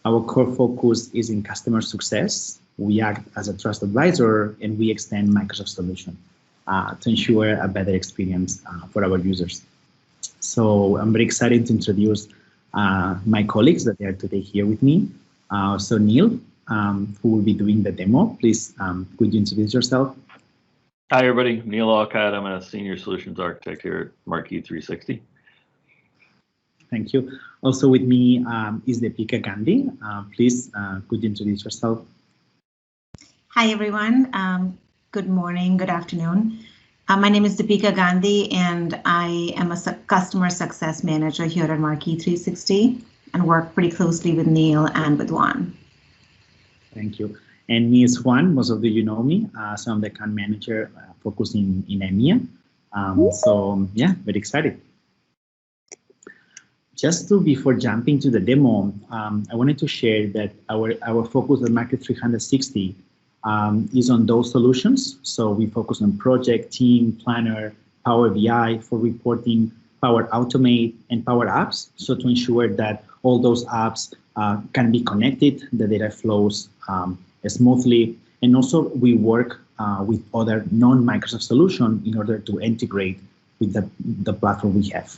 Our core focus is in customer success. We act as a trust advisor, and we extend Microsoft solution to ensure a better experience for our users. So I'm very excited to introduce my colleagues that are today here with me. So Neil, who will be doing the demo, please could you introduce yourself? Hi everybody, Neil Alcott. I'm a senior solutions architect here at Marquee 360. Thank you. Also with me is Deepika Gandhi. Please could you introduce yourself? Hi everyone. Good morning, good afternoon. My name is Deepika Gandhi, and I am a customer success manager here at Marquee 360 and work pretty closely with Neil and with Juan. Thank you. And me is Juan. Most of you know me. So I'm the account manager focusing in EMEA. So yeah, very excited. Just before jumping to the demo, I wanted to share that our focus at Market 360 is on those solutions. So we focus on project, team, planner, Power BI for reporting, Power Automate, and PowerApps. So to ensure that all those apps can be connected, the data flows smoothly. And also we work with other non-Microsoft solutions in order to integrate with the platform we have.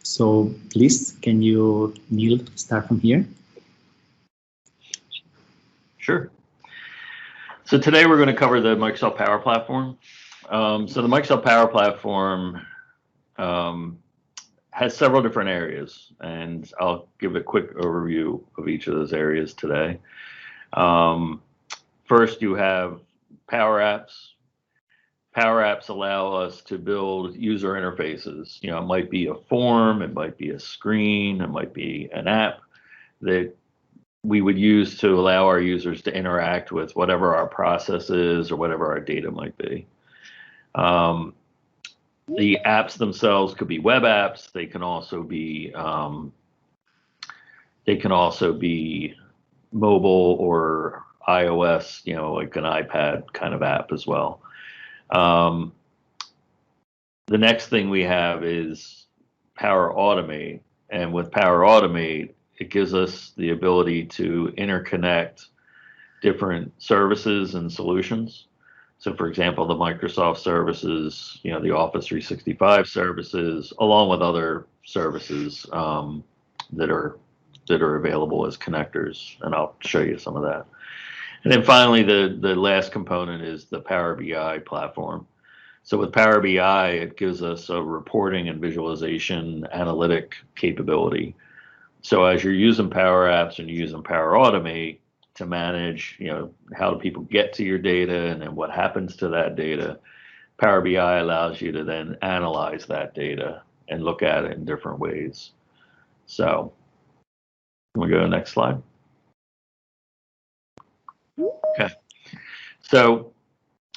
So please, can you, Neil, start from here? Sure. So today we're going to cover the Microsoft Power Platform. So the Microsoft Power Platform has several different areas, and I'll give a quick overview of each of those areas today. First, you have PowerApps. PowerApps allow us to build user interfaces. You know, it might be a form, it might be a screen, it might be an app that we would use to allow our users to interact with whatever our process is or whatever our data might be. The apps themselves could be web apps. They can also be mobile or iOS, you know, like an iPad kind of app as well. The next thing we have is Power Automate, and with Power Automate, it gives us the ability to interconnect different services and solutions. So for example, the Microsoft services, you know, the Office 365 services, along with other services that are available as connectors, and I'll show you some of that. And then finally, the last component is the Power BI platform. So with Power BI, it gives us a reporting and visualization analytic capability. So as you're using Power Apps and you're using Power Automate to manage, you know, how do people get to your data and then what happens to that data, Power BI allows you to then analyze that data and look at it in different ways. So can we go to the next slide? Okay. So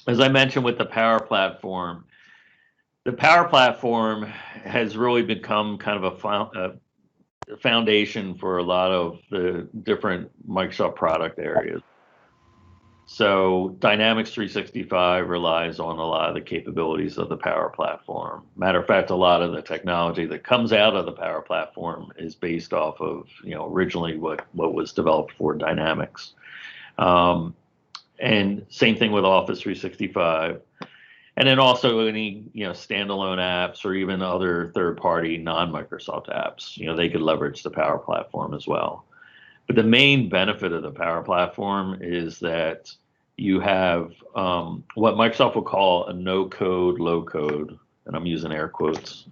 as I mentioned with the Power Platform has really become kind of a foundation for a lot of the different Microsoft product areas. So Dynamics 365 relies on a lot of the capabilities of the Power Platform. Matter of fact, a lot of the technology that comes out of the Power Platform is based off of, you know, originally what was developed for Dynamics. And same thing with Office 365. And then also any, you know, standalone apps or even other third-party non-Microsoft apps, you know, they could leverage the Power Platform as well. But the main benefit of the Power Platform is that you have what Microsoft will call a no-code, low-code, and I'm using air quotes.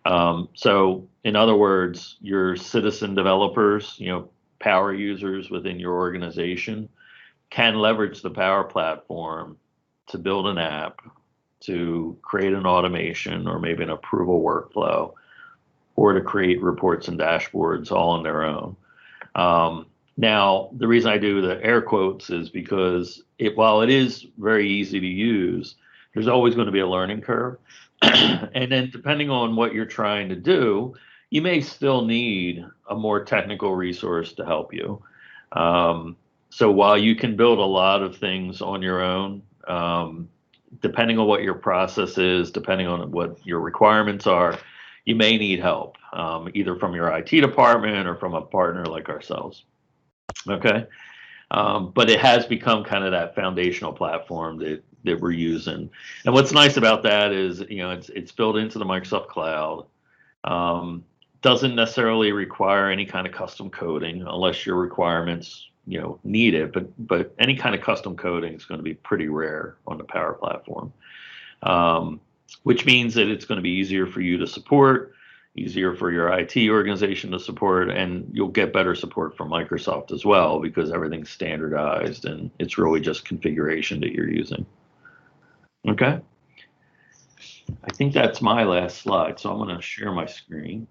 So in other words, your citizen developers, you know, power users within your organization can leverage the Power Platform to build an app, to create an automation or maybe an approval workflow, or to create reports and dashboards all on their own. Now, the reason I do the air quotes is because while it is very easy to use, there's always going to be a learning curve. And then depending on what you're trying to do, you may still need a more technical resource to help you. So while you can build a lot of things on your own, depending on what your process is, depending on what your requirements are, you may need help, either from your IT department or from a partner like ourselves. Okay. But it has become kind of that foundational platform that we're using. And what's nice about that is, it's built into the Microsoft Cloud. Doesn't necessarily require any kind of custom coding unless your requirements, need it. But any kind of custom coding is going to be pretty rare on the Power Platform, which means that it's going to be easier for you to support, easier for your IT organization to support, and you'll get better support from Microsoft as well because everything's standardized and it's really just configuration that you're using. Okay. I think that's my last slide, so I'm going to share my screen.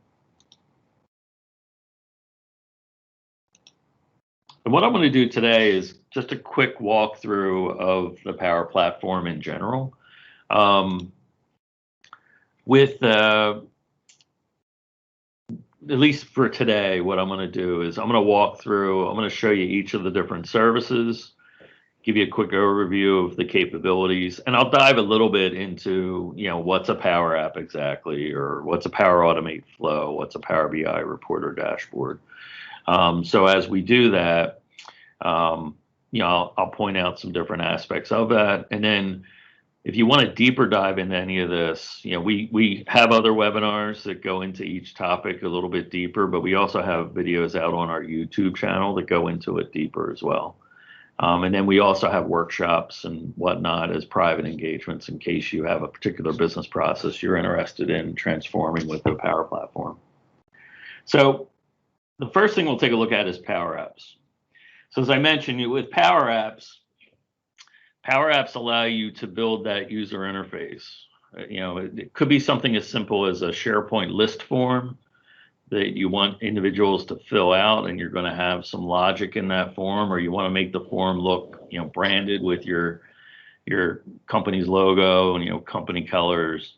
And what I'm going to do today is just a quick walkthrough of the Power Platform in general. At least for today, what I'm going to do is I'm going to walk through, I'm going to show you each of the different services, give you a quick overview of the capabilities, and I'll dive a little bit into, what's a Power App exactly, or what's a Power Automate Flow, what's a Power BI report or dashboard. So as we do that, I'll point out some different aspects of that. And then if you want to deeper dive into any of this, we have other webinars that go into each topic a little bit deeper, but we also have videos out on our YouTube channel that go into it deeper as well. And then we also have workshops and whatnot as private engagements in case you have a particular business process you're interested in transforming with the Power Platform. So the first thing we'll take a look at is PowerApps. So as I mentioned, with PowerApps allow you to build that user interface. It could be something as simple as a SharePoint list form that you want individuals to fill out, and you're going to have some logic in that form, or you want to make the form look, branded with your company's logo and, company colors.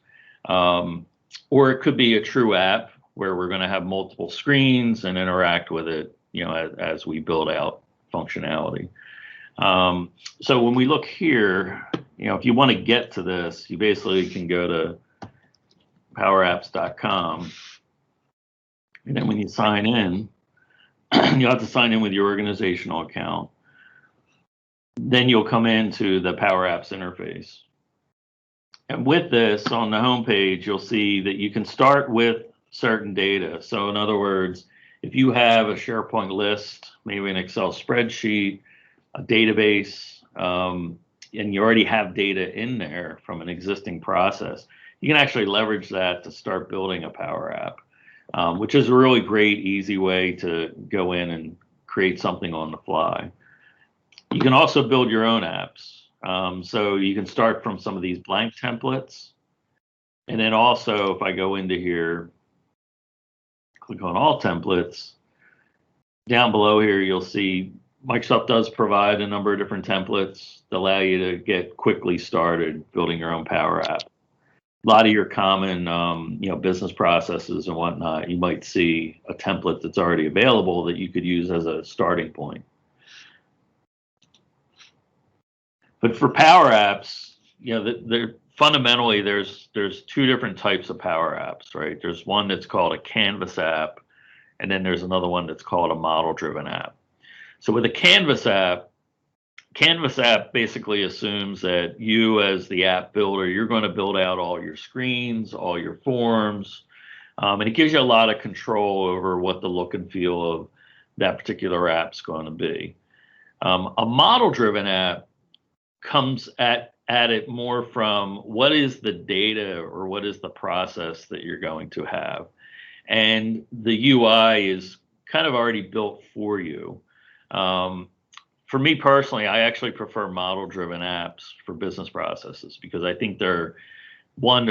Or it could be a true app where we're going to have multiple screens and interact with it, as we build out functionality. So when we look here, if you want to get to this, you basically can go to PowerApps.com. And then when you sign in, you'll have to sign in with your organizational account. Then you'll come into the PowerApps interface. And with this, on the home page, you'll see that you can start with certain data. So in other words, if you have a SharePoint list, maybe an Excel spreadsheet, a database, and you already have data in there from an existing process, you can actually leverage that to start building a Power App, which is a really great, easy way to go in and create something on the fly. You can also build your own apps. So you can start from some of these blank templates. And then also, if I go into here, click on all templates, down below here, you'll see Microsoft does provide a number of different templates that allow you to get quickly started building your own Power App. A lot of your common, business processes and whatnot, you might see a template that's already available that you could use as a starting point. But for Power Apps, fundamentally there's two different types of Power Apps, right? There's one that's called a Canvas app, and then there's another one that's called a model-driven app. So with a Canvas app basically assumes that you, as the app builder, you're going to build out all your screens, all your forms, and it gives you a lot of control over what the look and feel of that particular app's going to be. A model-driven app comes at it more from what is the data or what is the process that you're going to have. And the UI is kind of already built for you. For me personally, I actually prefer model-driven apps for business processes because I think they're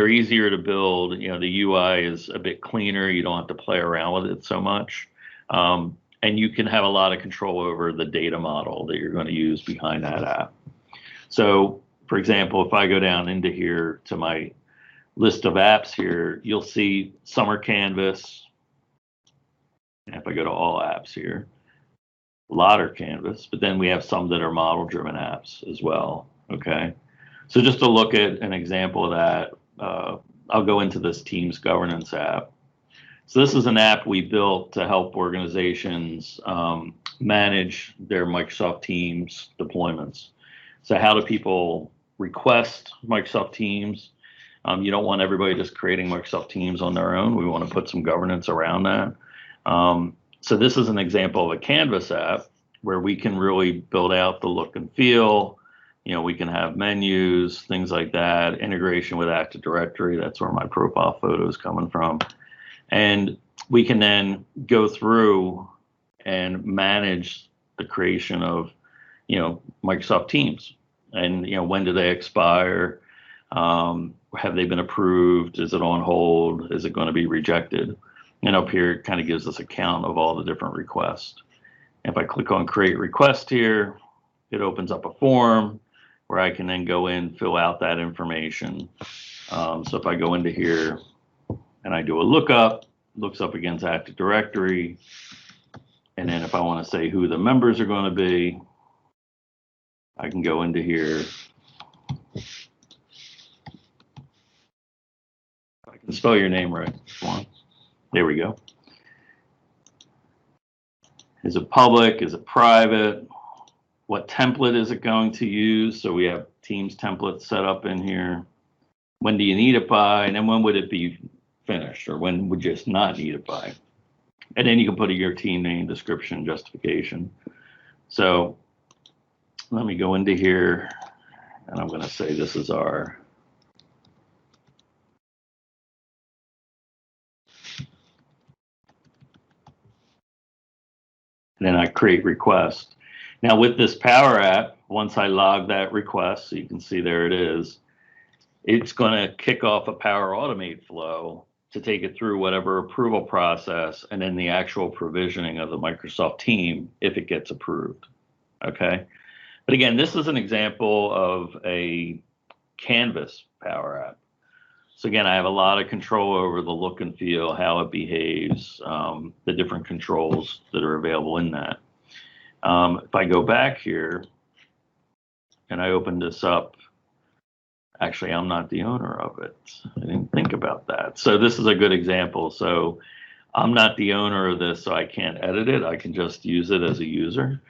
easier to build. The UI is a bit cleaner. You don't have to play around with it so much. And you can have a lot of control over the data model that you're going to use behind that app. So, for example, if I go down into here to my list of apps here, you'll see Summer Canvas. And if I go to all apps here, a lot are Canvas, but then we have some that are model-driven apps as well. Okay, so just to look at an example of that, I'll go into this Teams governance app. So this is an app we built to help organizations manage their Microsoft Teams deployments. So how do people request Microsoft Teams? You don't want everybody just creating Microsoft Teams on their own. We want to put some governance around that. So this is an example of a Canvas app where we can really build out the look and feel. We can have menus, things like that, integration with Active Directory. That's where my profile photo is coming from. And we can then go through and manage the creation of, Microsoft Teams. And, when do they expire? Have they been approved? Is it on hold? Is it going to be rejected? And up here, it kind of gives us a count of all the different requests. If I click on Create Request here, it opens up a form where I can then go in, fill out that information. So if I go into here and I do a lookup, looks up against Active Directory. And then if I want to say who the members are going to be, I can go into here. I can spell your name right. There we go. Is it public? Is it private? What template is it going to use? So we have Teams templates set up in here. When do you need it by? And then when would it be finished? Or when would you just not need it by? And then you can put your team name, description, justification. So let me go into here, and I'm going to say this is our and then I create request. Now with this Power App, once I log that request, so you can see there it is, it's going to kick off a Power Automate flow to take it through whatever approval process and then the actual provisioning of the Microsoft team if it gets approved. Okay. But again, this is an example of a Canvas Power App. So again, I have a lot of control over the look and feel, how it behaves, the different controls that are available in that. If I go back here and I open this up, actually, I'm not the owner of it. I didn't think about that. So this is a good example. So I'm not the owner of this, so I can't edit it. I can just use it as a user.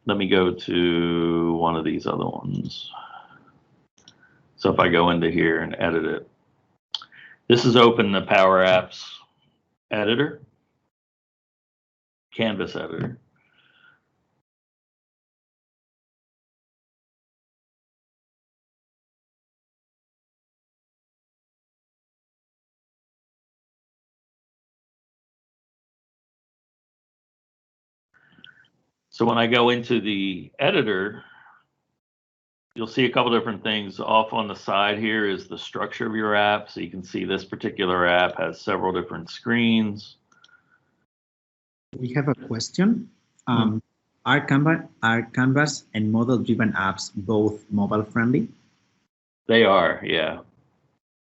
Let me go to one of these other ones. So if I go into here and edit it, this is open the PowerApps editor, Canvas editor. So when I go into the editor, you'll see a couple different things. Off on the side here is the structure of your app. So you can see this particular app has several different screens. We have a question. Are Canvas and model-driven apps both mobile friendly? They are, yeah.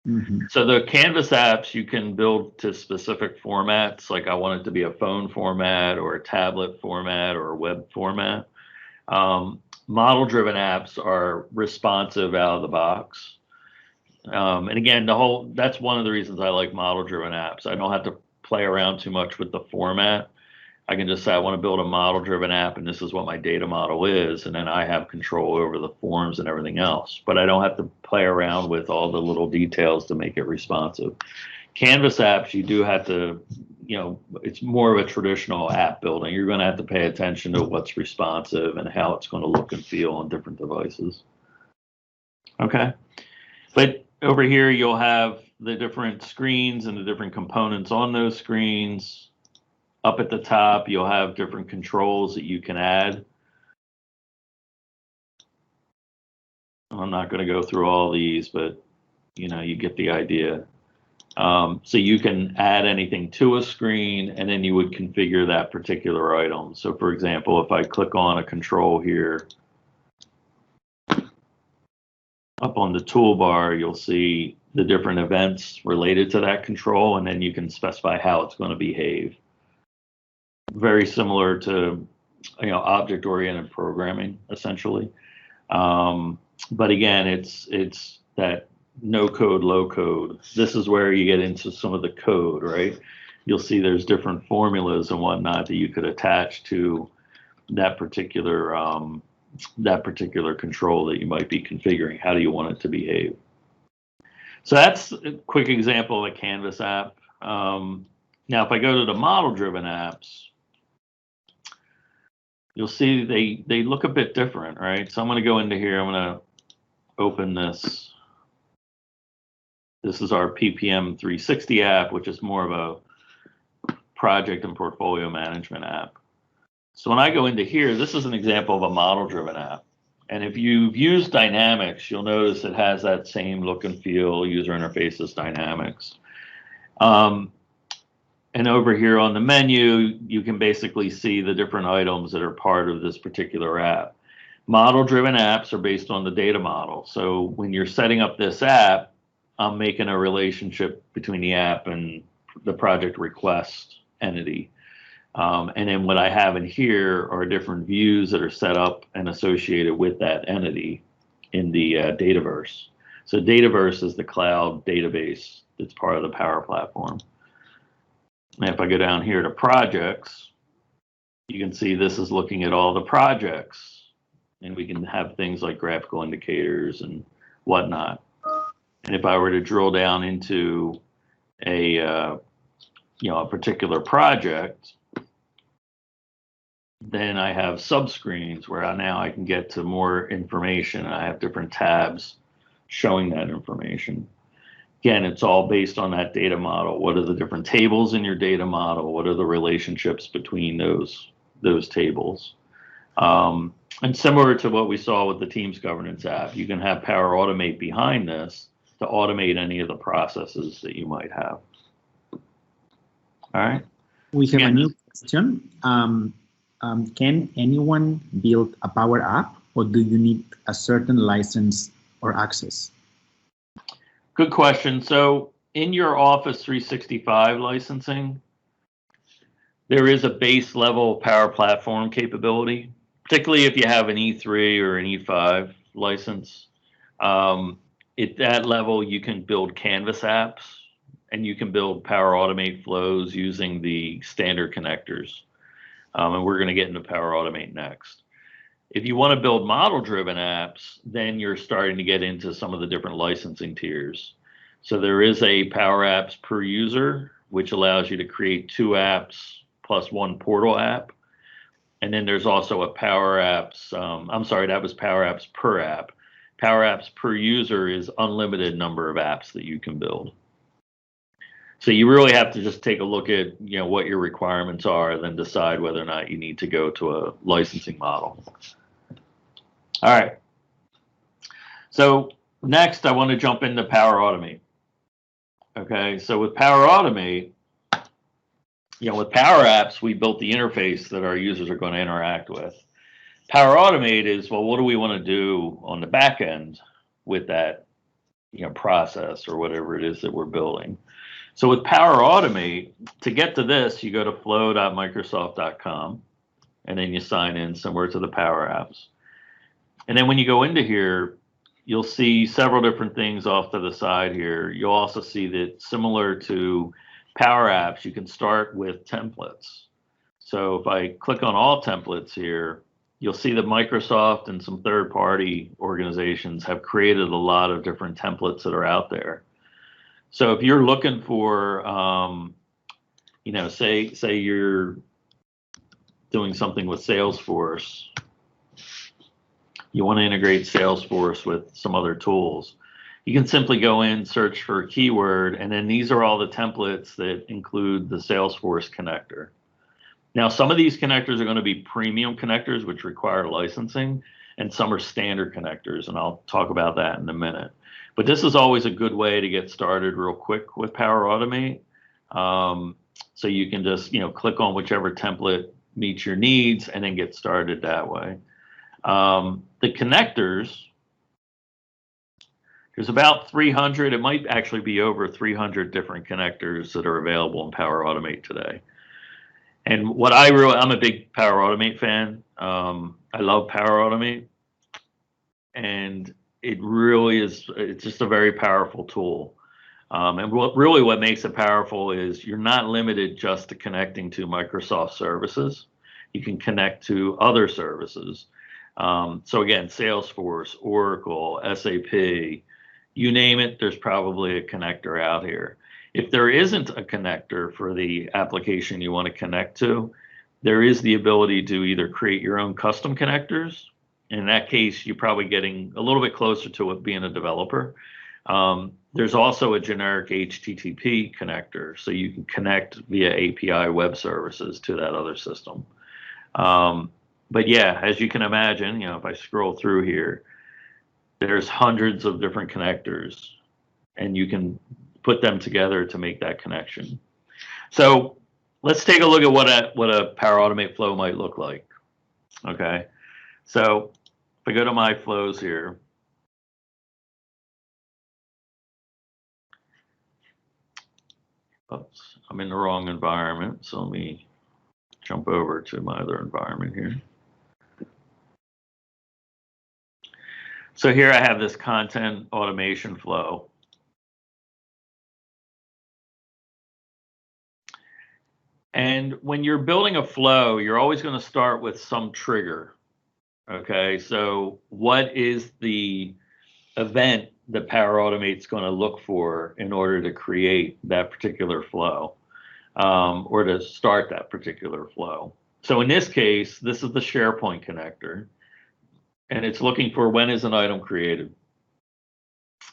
Mm-hmm. So the Canvas apps you can build to specific formats, like I want it to be a phone format or a tablet format or a web format. Model-driven apps are responsive out of the box. And again, that's one of the reasons I like model-driven apps. I don't have to play around too much with the format. I can just say I want to build a model-driven app, and this is what my data model is, and then I have control over the forms and everything else. But I don't have to play around with all the little details to make it responsive. Canvas apps, you do have to, it's more of a traditional app building. You're going to have to pay attention to what's responsive and how it's going to look and feel on different devices. Okay. But over here, you'll have the different screens and the different components on those screens. Up at the top, you'll have different controls that you can add. I'm not going to go through all these, but you get the idea. So you can add anything to a screen, and then you would configure that particular item. So for example, if I click on a control here, up on the toolbar, you'll see the different events related to that control, and then you can specify how it's going to behave. Very similar to object-oriented programming, essentially. But again, it's that no code, low code. This is where you get into some of the code, right? You'll see there's different formulas and whatnot that you could attach to that particular control that you might be configuring. How do you want it to behave? So that's a quick example of a Canvas app. Now, if I go to the model-driven apps, you'll see they look a bit different, right? So I'm going to go into here. I'm going to open this. This is our PPM 360 app, which is more of a project and portfolio management app. So when I go into here, this is an example of a model-driven app. And if you've used Dynamics, you'll notice it has that same look and feel, user interfaces, Dynamics. And over here on the menu, you can basically see the different items that are part of this particular app. Model-driven apps are based on the data model. So when you're setting up this app, I'm making a relationship between the app and the project request entity. And then what I have in here are different views that are set up and associated with that entity in the Dataverse. So Dataverse is the cloud database that's part of the Power Platform. And if I go down here to projects, you can see this is looking at all the projects, and we can have things like graphical indicators and whatnot. And if I were to drill down into a particular project, then I have subscreens where now I can get to more information. I have different tabs showing that information. Again, it's all based on that data model. What are the different tables in your data model? What are the relationships between those tables? And similar to what we saw with the Teams Governance app, you can have Power Automate behind this to automate any of the processes that you might have. All right. We have a new question. Can anyone build a Power App, or do you need a certain license or access? Good question. So in your Office 365 licensing, there is a base level Power Platform capability, particularly if you have an E3 or an E5 license. At that level, you can build Canvas apps, and you can build Power Automate flows using the standard connectors. And we're going to get into Power Automate next. If you want to build model-driven apps, then you're starting to get into some of the different licensing tiers. So there is a PowerApps per user, which allows you to create 2 apps plus 1 portal app. And then there's also a PowerApps, that was PowerApps per app. PowerApps per user is unlimited number of apps that you can build. So you really have to just take a look at what your requirements are, and then decide whether or not you need to go to a licensing model. All right. So next, I want to jump into Power Automate. Okay. So with Power Automate, with Power Apps, we built the interface that our users are going to interact with. Power Automate is, well, what do we want to do on the back end with that process or whatever it is that we're building? So with Power Automate, to get to this, you go to flow.microsoft.com, and then you sign in somewhere to the Power Apps. And then when you go into here, you'll see several different things off to the side here. You'll also see that similar to Power Apps, you can start with templates. So if I click on all templates here, you'll see that Microsoft and some third-party organizations have created a lot of different templates that are out there. So if you're looking for, say you're doing something with Salesforce, you want to integrate Salesforce with some other tools, you can simply go in, search for a keyword, and then these are all the templates that include the Salesforce connector. Now, some of these connectors are going to be premium connectors, which require licensing, and some are standard connectors, and I'll talk about that in a minute. But this is always a good way to get started real quick with Power Automate. So you can just, click on whichever template meets your needs and then get started that way. The connectors, there's about 300, it might actually be over 300 different connectors that are available in Power Automate today. And what I'm a big Power Automate fan. I love Power Automate. And it really is, it's just a very powerful tool. And what makes it powerful is you're not limited just to connecting to Microsoft services. You can connect to other services. So again, Salesforce, Oracle, SAP, you name it, there's probably a connector out here. If there isn't a connector for the application you want to connect to, there is the ability to either create your own custom connectors. In that case, you're probably getting a little bit closer to it being a developer. There's also a generic HTTP connector, so you can connect via API web services to that other system. But yeah, as you can imagine, if I scroll through here, there's hundreds of different connectors, and you can put them together to make that connection. So let's take a look at what a Power Automate flow might look like. Okay, so if I go to my flows here, oops, I'm in the wrong environment, so let me jump over to my other environment here. So here I have this content automation flow. And when you're building a flow, you're always going to start with some trigger. Okay, so what is the event that Power Automate's going to look for in order to create that particular flow, or to start that particular flow? So in this case, this is the SharePoint connector, and it's looking for when is an item created.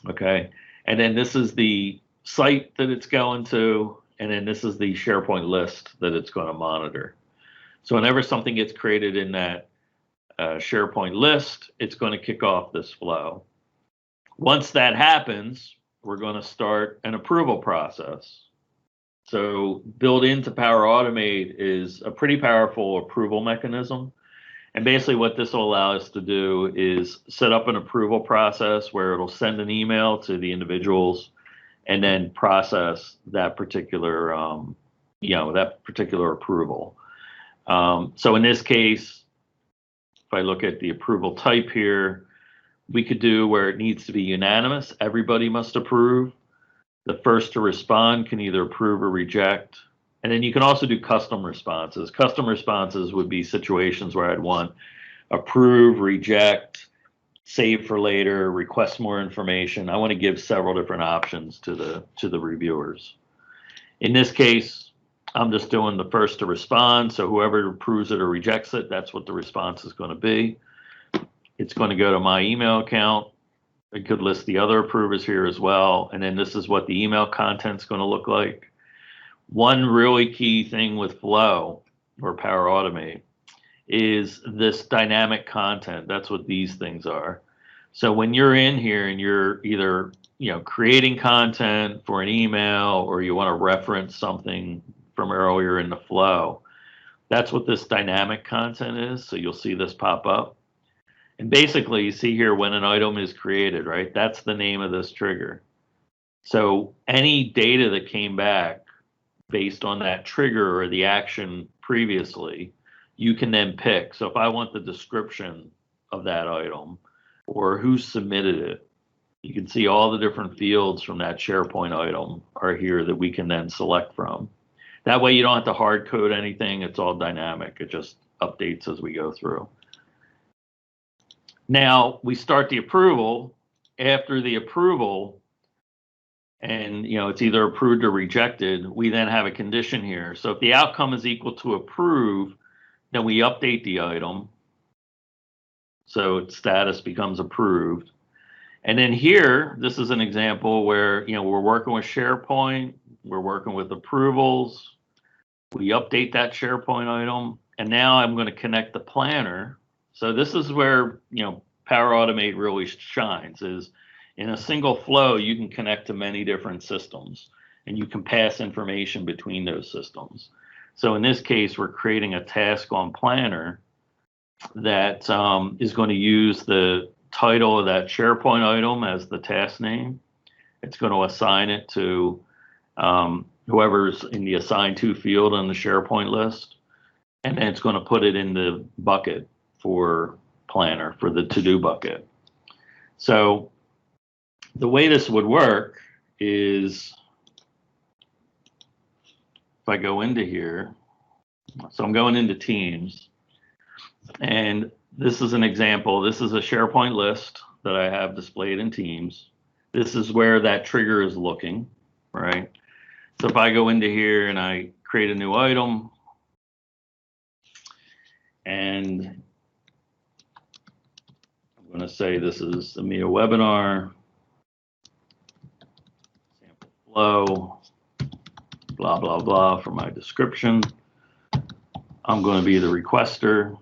Okay, and then this is the site that it's going to, and then this is the SharePoint list that it's going to monitor. So whenever something gets created in that SharePoint list, it's going to kick off this flow. Once that happens, we're going to start an approval process. So built into Power Automate is a pretty powerful approval mechanism. And basically what this will allow us to do is set up an approval process where it'll send an email to the individuals and then process that particular, that particular approval. So in this case, if I look at the approval type here, we could do where it needs to be unanimous. Everybody must approve. The first to respond can either approve or reject. And then you can also do custom responses. Custom responses would be situations where I'd want approve, reject, save for later, request more information. I want to give several different options to the reviewers. In this case, I'm just doing the first to respond. So whoever approves it or rejects it, that's what the response is going to be. It's going to go to my email account. It could list the other approvers here as well. And then this is what the email content is going to look like. One really key thing with Flow or Power Automate is this dynamic content. That's what these things are. So when you're in here and you're either creating content for an email or you want to reference something from earlier in the flow, that's what this dynamic content is. So you'll see this pop up. And basically you see here when an item is created, right? That's the name of this trigger. So any data that came back based on that trigger or the action previously, you can then pick. So if I want the description of that item or who submitted it, you can see all the different fields from that SharePoint item are here that we can then select from. That way you don't have to hard code anything. It's all dynamic. It just updates as we go through. Now we start the approval. After the approval, and it's either approved or rejected, we then have a condition here. So if the outcome is equal to approve, then we update the item. So its status becomes approved. And then here, this is an example where we're working with SharePoint, we're working with approvals, we update that SharePoint item, and now I'm going to connect the planner. So this is where Power Automate really shines, is in a single flow, you can connect to many different systems and you can pass information between those systems. So in this case, we're creating a task on Planner that is going to use the title of that SharePoint item as the task name. It's going to assign it to whoever's in the assigned to field on the SharePoint list. And then it's going to put it in the bucket for Planner, for the to-do bucket. So the way this would work is if I go into here, so I'm going into Teams, and this is an example. This is a SharePoint list that I have displayed in Teams. This is where that trigger is looking, right? So if I go into here and I create a new item, and I'm going to say this is the MIA webinar, sample flow, blah, blah, blah for my description. I'm going to be the requester.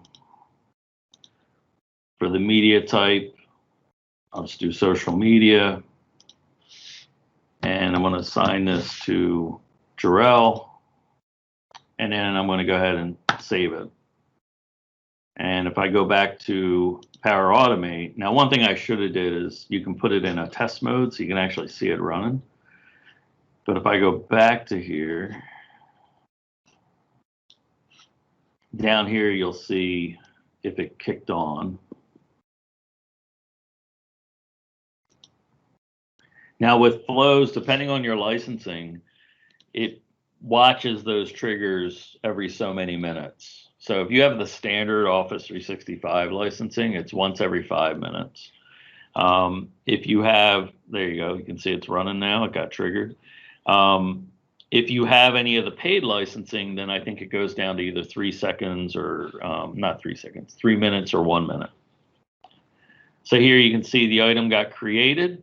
For the media type, I'll just do social media. And I'm going to assign this to Jarrell. And then I'm going to go ahead and save it. And if I go back to Power Automate, now one thing I should have did is you can put it in a test mode so you can actually see it running. But if I go back to here, down here you'll see if it kicked on. Now with flows, depending on your licensing, it watches those triggers every so many minutes. So if you have the standard Office 365 licensing, it's once every 5 minutes. If you have, there you go, you can see it's running now, it got triggered. If you have any of the paid licensing, then I think it goes down to either 3 seconds or, not 3 seconds, 3 minutes or 1 minute. So here you can see the item got created.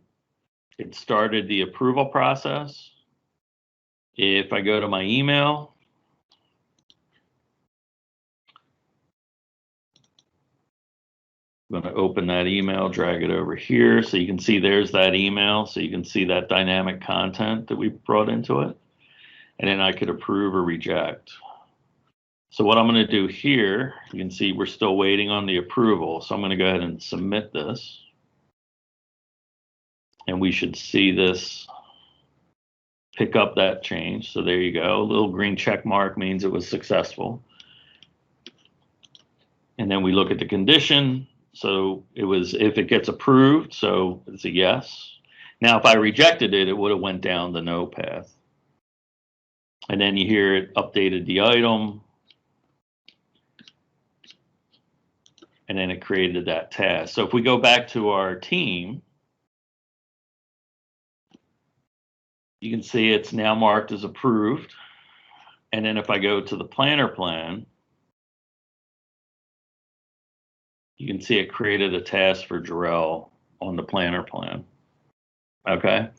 It started the approval process. If I go to my email, I'm going to open that email, drag it over here. So you can see there's that email. So you can see that dynamic content that we brought into it. And then I could approve or reject. So what I'm going to do here, you can see we're still waiting on the approval. So I'm going to go ahead and submit this. And we should see this pick up that change. So there you go. A little green check mark means it was successful. And then we look at the condition. So it was if it gets approved, so it's a yes. Now, if I rejected it, it would have went down the no path. And then you hear it updated the item. And then it created that task. So if we go back to our team, you can see it's now marked as approved. And then if I go to the planner plan, you can see it created a task for Jarrell on the planner plan. Okay.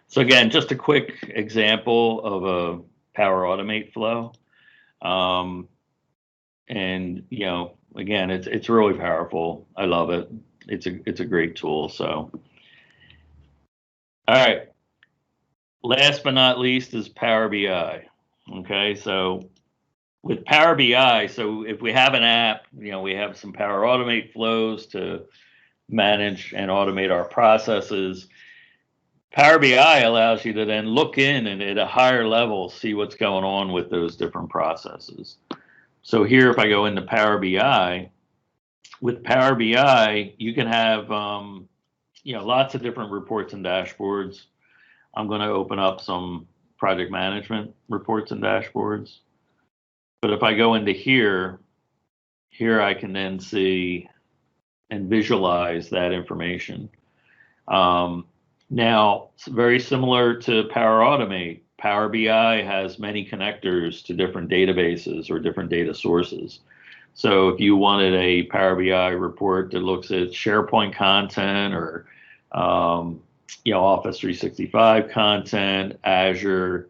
So again, just a quick example of a Power Automate flow. And you know, again, it's really powerful. I love it. It's a great tool. So, all right. Last but not least is Power BI. Okay, so with Power BI, so if we have an app, you know, we have some Power Automate flows to manage and automate our processes. Power BI allows you to then look in and at a higher level see what's going on with those different processes. So here, if I go into Power BI, with Power BI, you can have you know, lots of different reports and dashboards. I'm going to open up some project management reports and dashboards. But if I go into here I can then see and visualize that information. Now, it's very similar to Power Automate. Power BI has many connectors to different databases or different data sources. So if you wanted a Power BI report that looks at SharePoint content or you know, Office 365 content, Azure,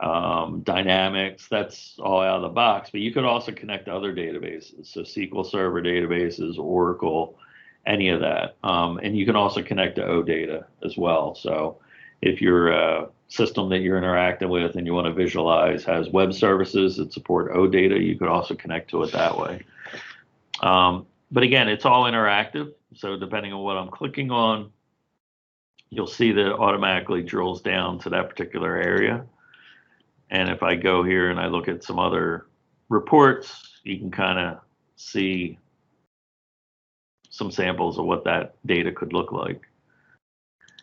Dynamics, that's all out of the box. But you could also connect to other databases, so SQL Server databases, Oracle, any of that. And you can also connect to OData as well. So if your system that you're interacting with and you want to visualize has web services that support OData, you could also connect to it that way. But again, it's all interactive. So depending on what I'm clicking on, you'll see that it automatically drills down to that particular area. And if I go here and I look at some other reports, you can kind of see some samples of what that data could look like.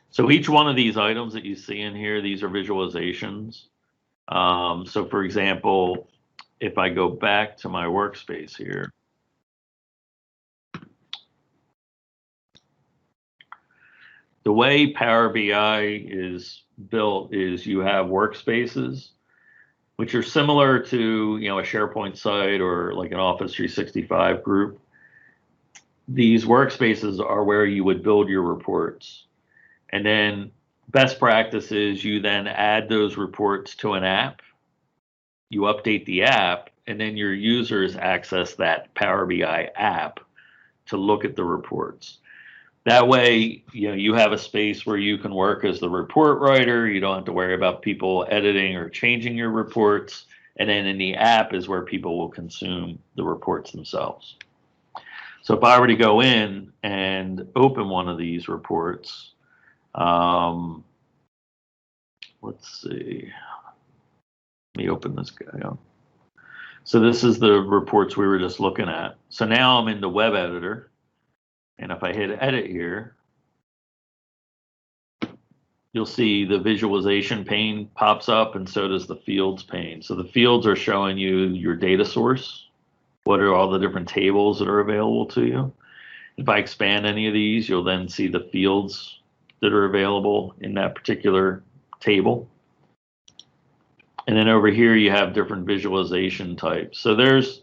So each one of these items that you see in here, these are visualizations. So for example, if I go back to my workspace here, the way Power BI is built is you have workspaces, which are similar to, a SharePoint site or like an Office 365 group. These workspaces are where you would build your reports. And then best practice is you then add those reports to an app. You update the app, and then your users access that Power BI app to look at the reports. That way, you have a space where you can work as the report writer. You don't have to worry about people editing or changing your reports. And then in the app is where people will consume the reports themselves. So if I were to go in and open one of these reports, let's see. Let me open this guy up. So this is the reports we were just looking at. So now I'm in the web editor. And if I hit edit here, you'll see the visualization pane pops up, and so does the fields pane. So the fields are showing you your data source. What are all the different tables that are available to you? If I expand any of these, you'll then see the fields that are available in that particular table. And then over here, you have different visualization types. So there's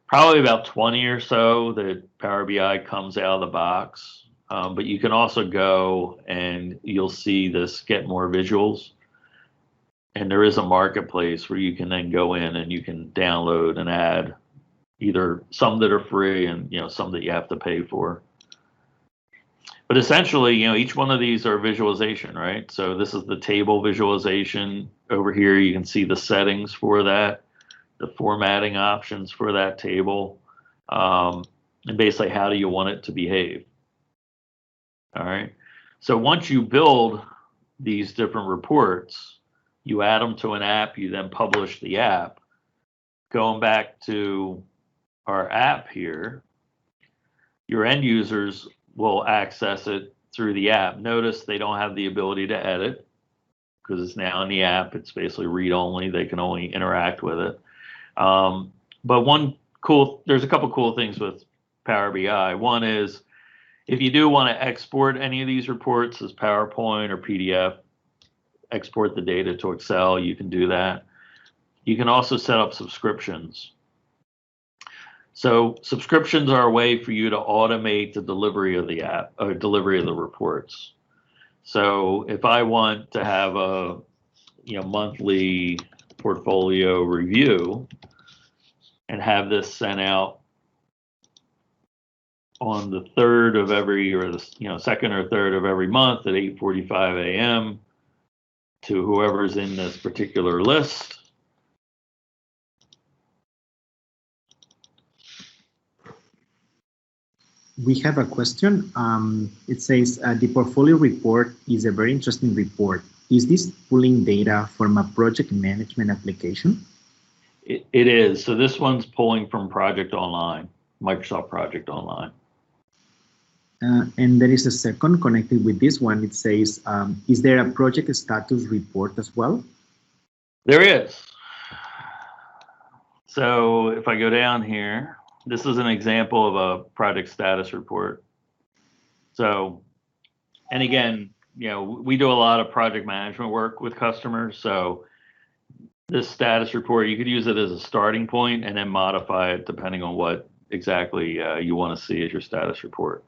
probably about 20 or so that Power BI comes out of the box. But you can also go and you'll see this get more visuals. And there is a marketplace where you can then go in and you can download and add either some that are free and some that you have to pay for. But essentially, each one of these are visualization, right? So this is the table visualization. Over here, you can see the settings for that, the formatting options for that table, and basically how do you want it to behave. All right. So once you build these different reports, you add them to an app, you then publish the app. Going back to our app here, your end users will access it through the app. Notice they don't have the ability to edit because it's now in the app. It's basically read only. They can only interact with it. But there's a couple cool things with Power BI. One is if you do want to export any of these reports as PowerPoint or PDF, export the data to Excel, you can do that. You can also set up subscriptions. So subscriptions are a way for you to automate the delivery of the app or delivery of the reports. So if I want to have a monthly portfolio review and have this sent out on the third of every, or the second or third of every month at 8:45 a.m. to whoever's in this particular list. We have a question. It says, the portfolio report is a very interesting report. Is this pulling data from a project management application? It is. So this one's pulling from Project Online, Microsoft Project Online. And there is a second connected with this one. It says, is there a project status report as well? There is. So if I go down here, this is an example of a project status report. So, and again, we do a lot of project management work with customers. So this status report, you could use it as a starting point and then modify it depending on what exactly you want to see as your status report.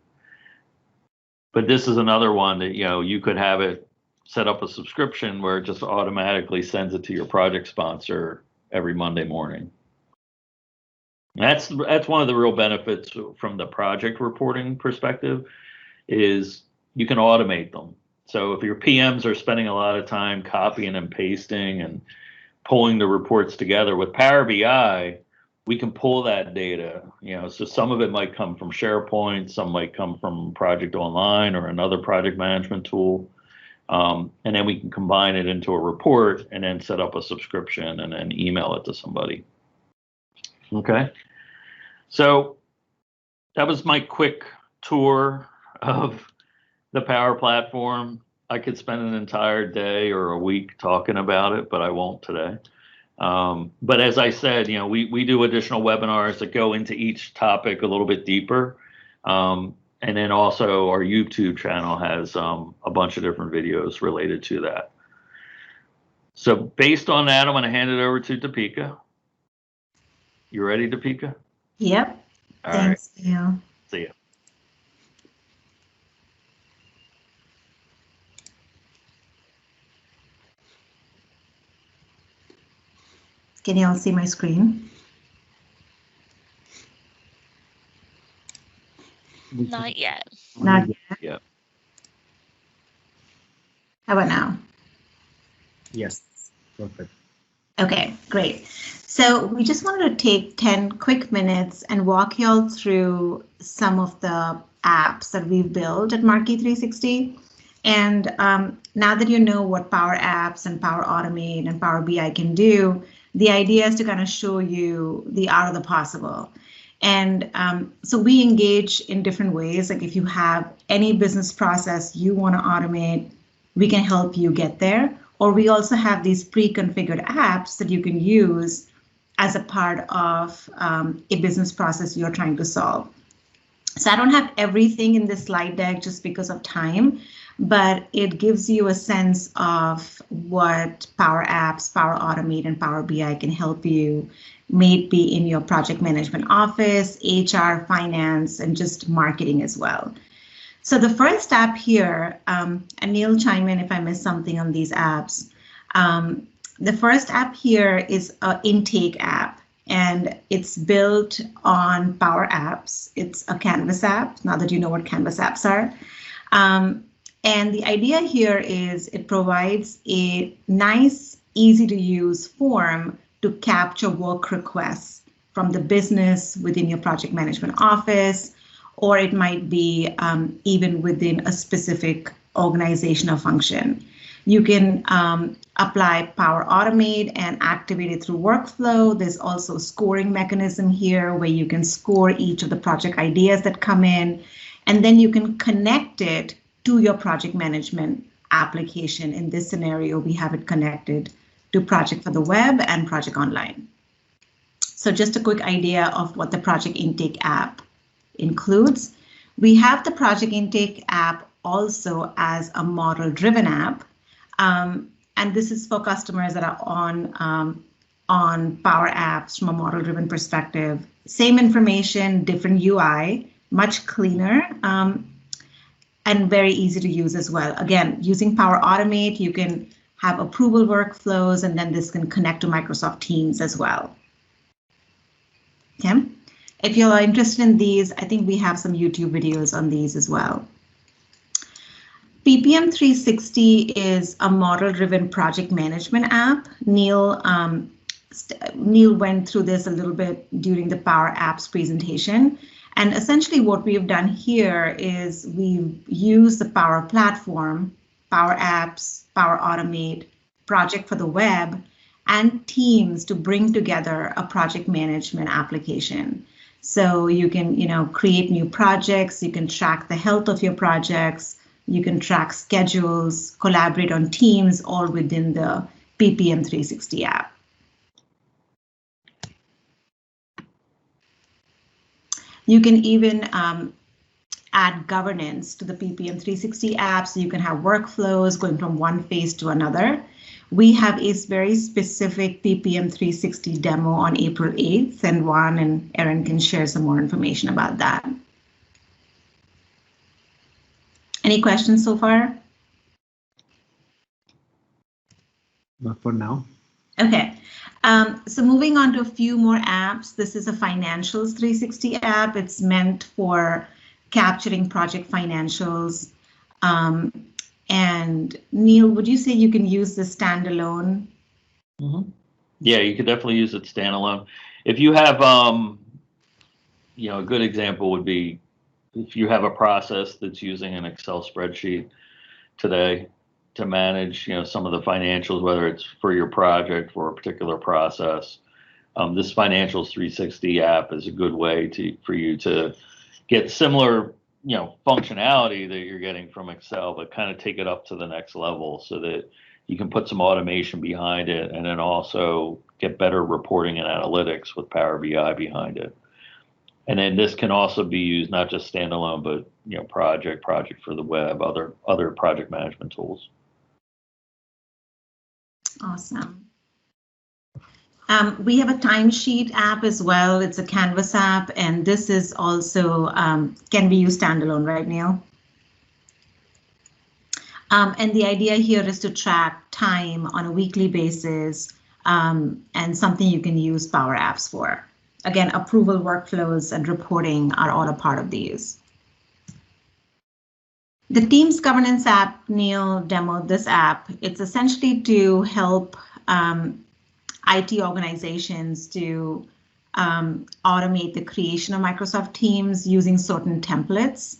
But this is another one that, you could have it set up a subscription where it just automatically sends it to your project sponsor every Monday morning. That's one of the real benefits from the project reporting perspective is you can automate them. So if your PMs are spending a lot of time copying and pasting and pulling the reports together with Power BI, we can pull that data. So some of it might come from SharePoint, some might come from Project Online or another project management tool. And then we can combine it into a report and then set up a subscription and then email it to somebody. Okay. So that was my quick tour of the Power Platform. I could spend an entire day or a week talking about it, but I won't today. But as I said, we do additional webinars that go into each topic a little bit deeper. And then also our YouTube channel has a bunch of different videos related to that. So based on that, I'm going to hand it over to Deepika. You ready, Deepika? Yep. All Thanks, right. Neil. See ya. Can you all see my screen? Not yet. Not yet. Yeah. How about now? Yes, perfect. Okay, great. So we just wanted to take 10 quick minutes and walk you all through some of the apps that we've built at Marquee 360. And now that you know what PowerApps and Power Automate and Power BI can do, the idea is to kind of show you the art of the possible. And so we engage in different ways. Like if you have any business process you want to automate, we can help you get there. Or we also have these pre-configured apps that you can use as a part of a business process you're trying to solve. So I don't have everything in this slide deck just because of time, but it gives you a sense of what PowerApps, Power Automate, and Power BI can help you, maybe in your project management office, HR, finance, and just marketing as well. So the first app here, and Neil, chime in if I miss something on these apps. The first app here is an intake app, and it's built on PowerApps. It's a Canvas app, now that you know what Canvas apps are. And the idea here is it provides a nice, easy to use form to capture work requests from the business within your project management office, or it might be even within a specific organization or function. You can apply Power Automate and activate it through workflow. There's also a scoring mechanism here where you can score each of the project ideas that come in, and then you can connect it to your project management application. In this scenario, we have it connected to Project for the Web and Project Online. So just a quick idea of what the Project Intake app includes. We have the Project Intake app also as a model-driven app, and this is for customers that are on PowerApps from a model-driven perspective. Same information, different UI, much cleaner, and very easy to use as well. Again, using Power Automate, you can have approval workflows, and then this can connect to Microsoft Teams as well. Okay. If you're interested in these, I think we have some YouTube videos on these as well. PPM 360 is a model-driven project management app. Neil went through this a little bit during the PowerApps presentation. And essentially what we've done here is we've used the Power Platform, PowerApps, Power Automate, Project for the Web, and Teams to bring together a project management application. So you can, create new projects, you can track the health of your projects, you can track schedules, collaborate on teams, all within the PPM 360 app. You can even add governance to the PPM 360 app, so you can have workflows going from one phase to another. We have a very specific PPM 360 demo on April 8th, and Juan and Erin can share some more information about that. Any questions so far? Not for now. Okay. So moving on to a few more apps. This is a Financials 360 app. It's meant for capturing project financials. And Neil, would you say you can use this standalone? Mm-hmm. Yeah, you could definitely use it standalone. If you have, a good example would be if you have a process that's using an Excel spreadsheet today to manage, some of the financials, whether it's for your project or a particular process. This Financials 360 app is a good way for you to get similar functionality that you're getting from Excel, but kind of take it up to the next level so that you can put some automation behind it, and then also get better reporting and analytics with Power BI behind it. And then this can also be used not just standalone, but project for the web, other project management tools. Awesome. We have a timesheet app as well. It's a Canvas app, and this is also can be used standalone, right, Neil? And the idea here is to track time on a weekly basis, and something you can use PowerApps for. Again, approval workflows and reporting are all a part of these. The Teams Governance app, Neil demoed this app. It's essentially to help IT organizations to automate the creation of Microsoft Teams using certain templates.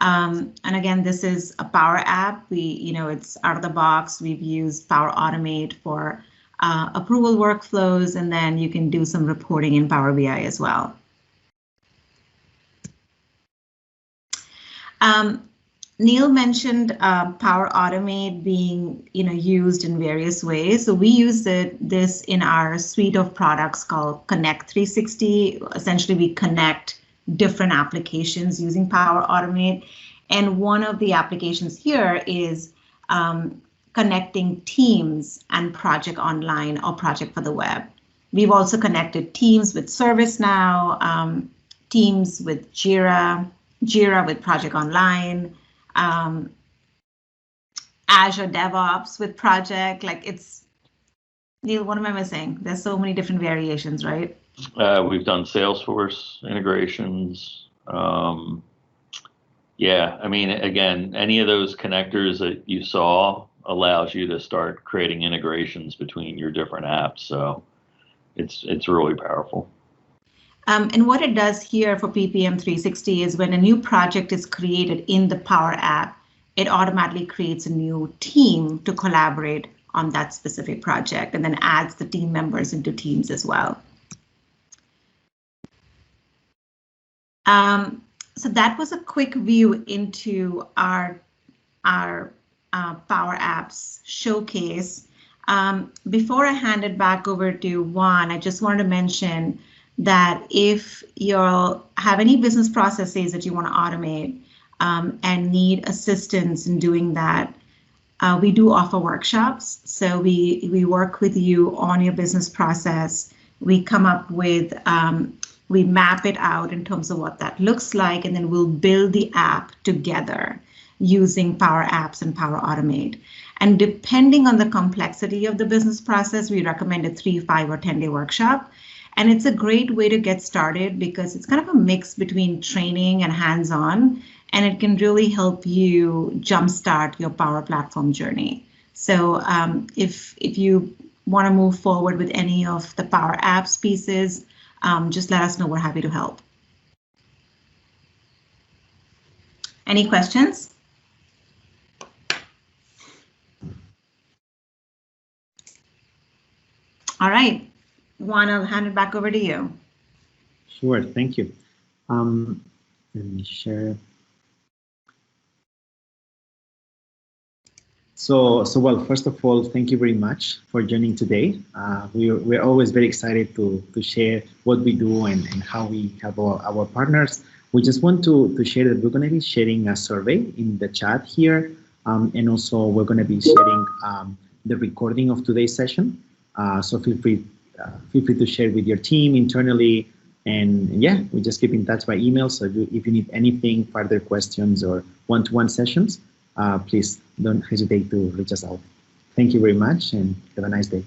And again, this is a Power App. It's out of the box. We've used Power Automate for approval workflows, and then you can do some reporting in Power BI as well. Neil mentioned Power Automate being used in various ways. So we use this in our suite of products called Connect 360. Essentially, we connect different applications using Power Automate. And one of the applications here is connecting Teams and Project Online or Project for the Web. We've also connected Teams with ServiceNow, Teams with Jira, Jira with Project Online, Azure DevOps with Project. Neil, what am I missing? There's so many different variations, right? We've done Salesforce integrations. Yeah, I mean, again, any of those connectors that you saw allows you to start creating integrations between your different apps. So it's really powerful. And what it does here for PPM 360 is when a new project is created in the Power App, it automatically creates a new team to collaborate on that specific project, and then adds the team members into Teams as well. So that was a quick view into our Power Apps showcase. Before I hand it back over to Juan, I just wanted to mention that if you have any business processes that you want to automate and need assistance in doing that, we do offer workshops. So we work with you on your business process. We come up with, we map it out in terms of what that looks like, and then we'll build the app together using Power Apps and Power Automate. And depending on the complexity of the business process, we recommend a 3, 5, or 10-day workshop. And it's a great way to get started because it's kind of a mix between training and hands-on, and it can really help you jumpstart your Power Platform journey. So if you want to move forward with any of the Power Apps pieces, just let us know. We're happy to help. Any questions? All right. Juan, I'll hand it back over to you. Sure, thank you. Let me share. So well, first of all, thank you very much for joining today. We're always very excited to share what we do and how we help our partners. We just want to share that we're going to be sharing a survey in the chat here, and also we're going to be sharing the recording of today's session. So feel free to share with your team internally, and yeah, we just keep in touch by email. So if you need anything, further questions or one-to-one sessions, please don't hesitate to reach us out. Thank you very much and have a nice day.